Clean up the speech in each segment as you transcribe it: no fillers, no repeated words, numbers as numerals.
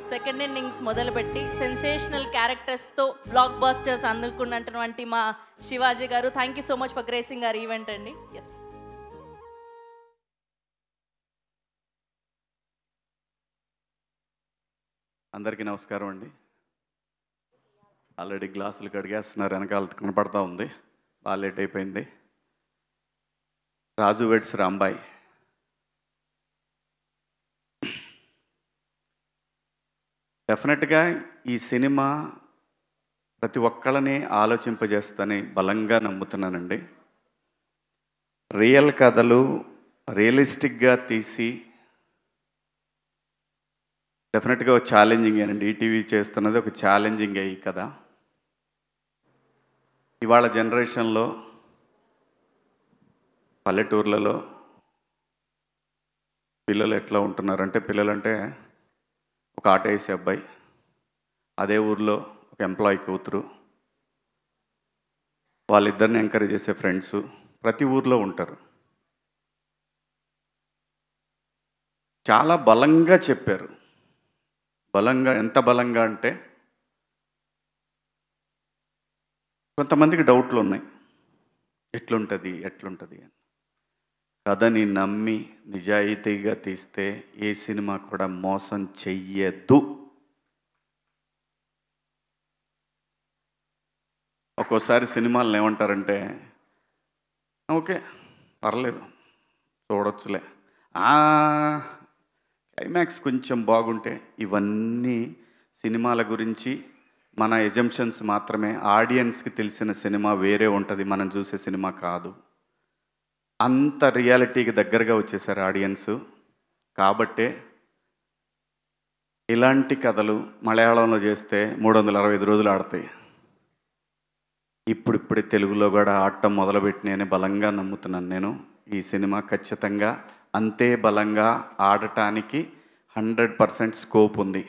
Second innings మొదలుపెట్టి sensational క్యారెక్టర్స్తో black బాస్టర్స్ అందుకున్నటువంటి మా శివాజీ గారు, thank you so much for gracing are event అండి. ఎస్, అందరికీ నమస్కారం అండి. ఆల్రెడీ గ్లాసులు కడిగేస్తున్నారు, వెనకాల కనపడతా ఉంది, బాగా లేట్ అయిపోయింది. రాజు వెడ్స్ రాంబాయ్ డెఫినెట్గా ఈ సినిమా ప్రతి ఒక్కళ్ళని ఆలోచింపజేస్తని బలంగా నమ్ముతున్నానండి. రియల్ కథలు రియలిస్టిక్గా తీసి డెఫినెట్గా ఒక ఛాలెంజింగ్ అండి. ఈటీవీ చేస్తున్నది ఒక ఛాలెంజింగ్ ఈ కథ. ఇవాళ జనరేషన్లో పల్లెటూర్లలో పిల్లలు ఎట్లా ఉంటున్నారంటే, పిల్లలంటే ఒక ఆటో వేసే అబ్బాయి, అదే ఊర్లో ఒక ఎంప్లాయీ కూతురు, వాళ్ళిద్దరిని ఎంకరేజ్ చేసే ఫ్రెండ్స్ ప్రతి ఊర్లో ఉంటారు. చాలా బలంగా చెప్పారు. బలంగా, ఎంత బలంగా అంటే కొంతమందికి డౌట్లు ఉన్నాయి, ఎట్లుంటుంది అని. కథని నమ్మి నిజాయితీగా తీస్తే ఏ సినిమా కూడా మోసం చెయ్యదు. ఒక్కోసారి సినిమాలను ఏమంటారంటే, ఓకే పర్లేదు చూడొచ్చులే, క్లైమాక్స్ కొంచెం బాగుంటే. ఇవన్నీ సినిమాల గురించి మన ఎజంప్షన్స్ మాత్రమే. ఆడియన్స్కి తెలిసిన సినిమా వేరే ఉంటుంది, మనం చూసే సినిమా కాదు. అంత రియాలిటీకి దగ్గరగా వచ్చేసారు ఆడియన్స్. కాబట్టే ఇలాంటి కథలు మలయాళంలో చేస్తే 365 రోజులు ఆడతాయి. ఇప్పుడిప్పుడే తెలుగులో కూడా ఆడటం మొదలుపెట్టినని బలంగా నమ్ముతున్నాను నేను. ఈ సినిమా ఖచ్చితంగా అంతే బలంగా ఆడటానికి 100% స్కోప్ ఉంది.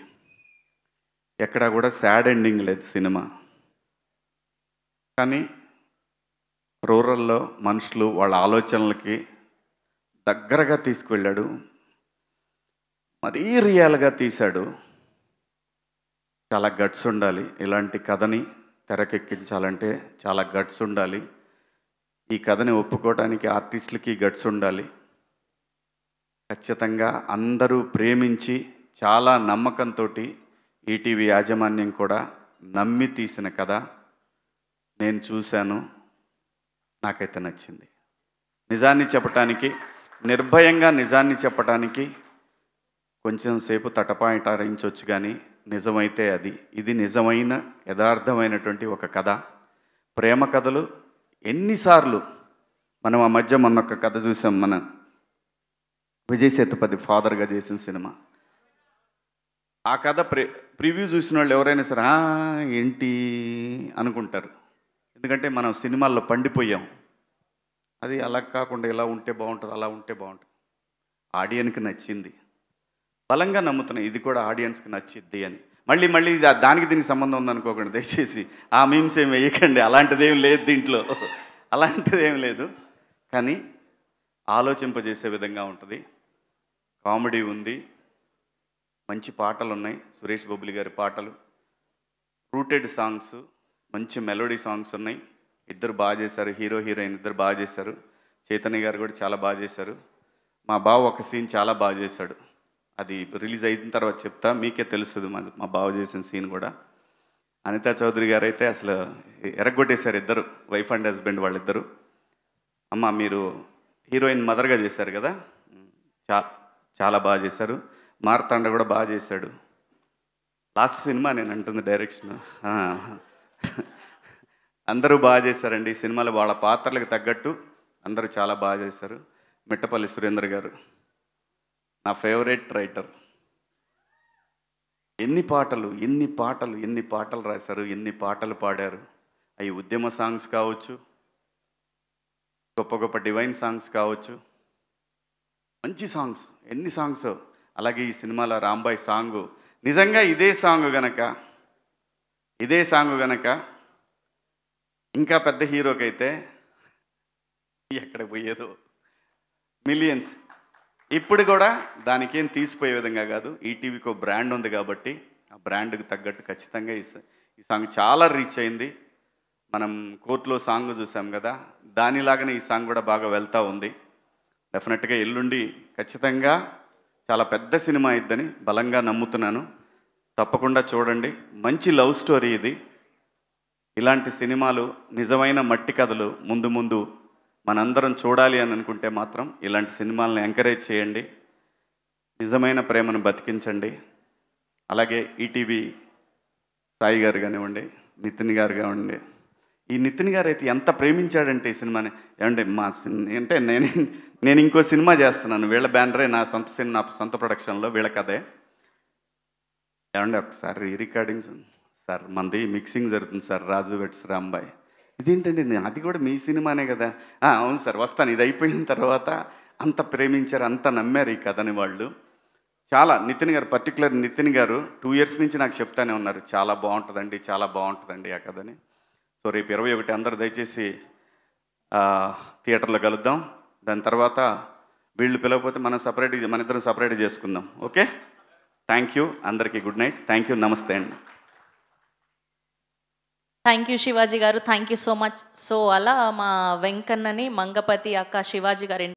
ఎక్కడా కూడా సాడ్ ఎండింగ్ లేదు సినిమా. కానీ రూరల్లో మనుషులు వాళ్ళ ఆలోచనలకి దగ్గరగా తీసుకువెళ్ళాడు, మరీ రియల్గా తీశాడు. చాలా గట్స్ ఉండాలి ఇలాంటి కథని తెరకెక్కించాలంటే, చాలా గట్స్ ఉండాలి. ఈ కథని ఒప్పుకోవడానికి ఆర్టిస్టులకి గట్స్ ఉండాలి. ఖచ్చితంగా అందరూ ప్రేమించి చాలా నమ్మకంతో ఈటీవీ యాజమాన్యం కూడా నమ్మి తీసిన కథ. నేను చూశాను, నాకైతే నచ్చింది. నిజాన్ని చెప్పటానికి, నిర్భయంగా నిజాన్ని చెప్పటానికి కొంచెం సేపు తటపాయింటారించవచ్చు, కానీ నిజమైతే ఇది నిజమైన యథార్థమైనటువంటి ఒక కథ. ప్రేమ కథలు ఎన్నిసార్లు మనం ఆ మధ్య మొన్న ఒక కథ చూసాం, మన విజయ్ సేతుపతి ఫాదర్గా చేసిన సినిమా. ఆ కథ ప్రివ్యూ చూసిన వాళ్ళు ఎవరైనా సరే ఏంటి అనుకుంటారు, ఎందుకంటే మనం సినిమాల్లో పండిపోయాం. అది అలా కాకుండా ఇలా ఉంటే బాగుంటుంది, అలా ఉంటే బాగుంటుంది. ఆడియన్స్కి నచ్చింది, బలంగా నమ్ముతున్నాయి ఇది కూడా ఆడియన్స్కి నచ్చిద్ది అని. మళ్ళీ దానికి దీనికి సంబంధం ఉందనుకోకండి దయచేసి, ఆ మీమ్స్ ఏమి వేయకండి. అలాంటిదేం లేదు దీంట్లో, అలాంటిదేం లేదు. కానీ ఆలోచింపజేసే విధంగా ఉంటుంది. కామెడీ ఉంది, మంచి పాటలు ఉన్నాయి, సురేష్ బొబ్బిలి గారి పాటలు, రూటెడ్ సాంగ్స్, మంచి మెలోడీ సాంగ్స్ ఉన్నాయి. ఇద్దరు బాగా చేశారు, హీరో హీరోయిన్ ఇద్దరు బాగా చేశారు. చైతన్య గారు కూడా చాలా బాగా చేశారు. మా బావ ఒక సీన్ చాలా బాగా చేశాడు, అది రిలీజ్ అయిన తర్వాత చెప్తా, మీకే తెలుస్తుంది మా బావ చేసిన సీన్ కూడా. అనితా చౌదరి గారు అయితే అసలు ఎరగొట్టేశారు, ఇద్దరు వైఫ్ అండ్ హస్బెండ్ వాళ్ళిద్దరు. అమ్మ మీరు హీరోయిన్ మదర్గా చేశారు కదా, చాలా బాగా చేశారు. మార్తాండ కూడా బాగా చేశాడు. లాస్ట్ సినిమా నేను అంటుంది డైరెక్షన్. అందరూ బాగా చేశారండి ఈ సినిమాలో, వాళ్ళ పాత్రలకు తగ్గట్టు అందరూ చాలా బాగా చేశారు. మిట్టపల్లి సురేందర్ గారు నా ఫేవరెట్ రైటర్. ఎన్ని పాటలు రాశారు, ఎన్ని పాటలు పాడారు. అవి ఉద్యమ సాంగ్స్ కావచ్చు, గొప్ప గొప్ప డివైన్ సాంగ్స్ కావచ్చు, మంచి సాంగ్స్, ఎన్ని సాంగ్స్. అలాగే ఈ సినిమాలో రాంబాయ్ సాంగు, నిజంగా ఇదే సాంగ్ గనక ఇంకా పెద్ద హీరోకైతే ఎక్కడ పోయేదో, మిలియన్స్. ఇప్పుడు కూడా దానికేం తీసిపోయే విధంగా కాదు. ఈటీవీకి ఒక బ్రాండ్ ఉంది కాబట్టి ఆ బ్రాండ్కి తగ్గట్టు ఖచ్చితంగా ఈ సాంగ్ చాలా రీచ్ అయింది. మనం కోర్టులో సాంగ్ చూసాం కదా, దానిలాగానే ఈ సాంగ్ కూడా బాగా వెళ్తూ ఉంది. డెఫినెట్గా ఎల్లుండి ఖచ్చితంగా చాలా పెద్ద సినిమా అయిద్దని బలంగా నమ్ముతున్నాను. తప్పకుండా చూడండి. మంచి లవ్ స్టోరీ ఇది. ఇలాంటి సినిమాలు, నిజమైన మట్టి కథలు ముందు ముందు మనందరం చూడాలి అని అనుకుంటే మాత్రం ఇలాంటి సినిమాలను ఎంకరేజ్ చేయండి. నిజమైన ప్రేమను బతికించండి. అలాగే ఈటీవీ సాయి గారు కానివ్వండి, నితిన్ గారు కానివ్వండి. ఈ నితిన్ గారు అయితే ఎంత ప్రేమించాడంటే ఈ సినిమాని. ఏమంటే అంటే నేను ఇంకో సినిమా చేస్తున్నాను, వీళ్ళ బ్యానరే, నా సొంత ప్రొడక్షన్లో వీళ్ళ కథే. ఏమంటే ఒకసారి రికార్డింగ్స్ సార్, మనది మిక్సింగ్ జరుగుతుంది సార్, రాజు వెట్స్ రాంబాయ్. ఇదేంటండి, అది కూడా మీ సినిమానే కదా. అవును సార్, వస్తాను. ఇది అయిపోయిన తర్వాత అంత ప్రేమించారు, అంత నమ్మారు ఈ కథని వాళ్ళు. చాలా నితిన్ గారు, పర్టికులర్ నితిన్ గారు 2 years నుంచి నాకు చెప్తానే ఉన్నారు, చాలా బాగుంటుందండి, చాలా బాగుంటుందండి ఆ కథని. సో రేపు 21 అందరూ దయచేసి థియేటర్లో కలుద్దాం. దాని తర్వాత వీళ్ళు పిలవకపోతే మన ఇద్దరం సపరేట్ చేసుకుందాం. ఓకే, థ్యాంక్ యూ అందరికీ. Good night. Thank you. నమస్తే అండి. థ్యాంక్ యూ శివాజీ గారు, thank you so much. So అలా మా వెంకన్నని, మంగపతి అక్క, శివాజీ గారు